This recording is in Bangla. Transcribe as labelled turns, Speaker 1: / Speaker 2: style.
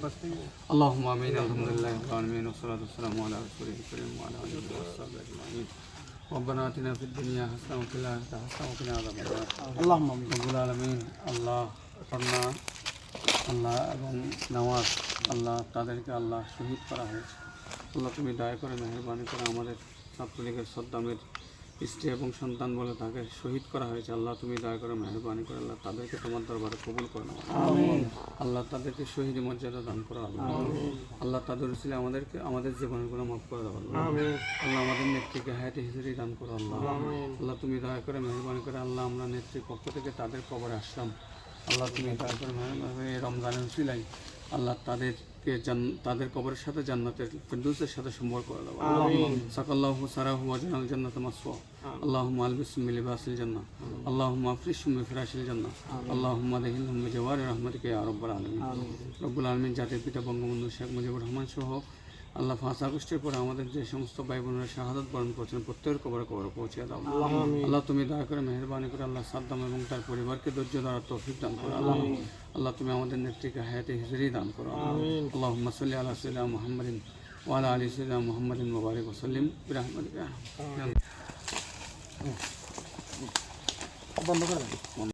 Speaker 1: اللهم آمين الحمد لله رب العالمين والصلاة والسلام على رسوله الكريم وعلى آله وصحبه أجمعين ربنا آتنا في الدنيا حسنة وفي الآخرة حسنة وقنا عذاب النار اللهم آمين رب العالمين আল্লাহ করোনা আল্লাহ এবং নওয়াজ আল্লাহ তাদেরকে আল্লাহ শহীদ করা হয়েছে আল্লাহ তুমি দয়া করে মেহেরবানি করে আমাদের ছাত্রলীগের সদ্দামের স্ত্রী এবং সন্তান বলে তাকে শহীদ করা হয়েছে আল্লাহ তুমি দয়া করে মেহেরবানি করে আল্লাহ তাদেরকে তোমার দরবারে কবুল করে নাও আল্লাহ তাদেরকে শহীদ মর্যাদা দান করো আল্লাহ তাদের উসিলে আমাদের জীবনের গুলো মাফ করে দাও আল্লাহ আমাদের নেত্রীকে হায়াতে হিজরি দান করো আল্লাহ তুমি দয়া করে মেহেরবানি করে আল্লাহ আমরা নেত্রীর পক্ষ থেকে তাদের কবরে আসলাম আল্লাহ তুমি দয়া করে মেহেরবানি এই রমজানের উসিলাই আল্লাহ তাদের কবরের সাথে জান্নাতের ফিরদৌসের সাথে সম্পর্ক করে দাও সাকাল্লাহু সারাহু ওয়া জানাল জান্নাত মাসওয়া আল্লাহুম্মা আলবিসহুম বিলিবাসিল জান্নাহ আল্লাহুম্মা আফরিশহুম বিফিরাশিল জান্নাহ আল্লাহুম্মা আদখিলহুম বিজাওয়ারি রাহমাতিকা ইয়া রাব্বাল আলামিন রব্বুল আলামিন জাতির পিতা বঙ্গবন্ধু শেখ মুজিবুর রহমান সহ আল্লাহ 5 আগস্টের পরে আমাদের যে সমস্ত ভাই বোনেরা শাহাদাত বরণ করছেন প্রত্যেকের কবরে পৌঁছে দাও আল্লাহ তুমি দয়া করে মেহেরবানি করে আল্লাহ সাদ্দাম এবং তার পরিবারকে ধৈর্য ধরার তৌফিক দান করো আল্লাহ তুমি আমাদের নেত্রীকে হায়াতে হিজরি দান করো আল্লাহুম্মা সাল্লি আলা সাইয়্যিদিনা মুহাম্মাদিন ওয়া আলা আলি সাইয়্যিদিনা মুহাম্মাদিন ওয়া বারিক ওয়া সাল্লিম বিরহমাতিকা বন্ধ করে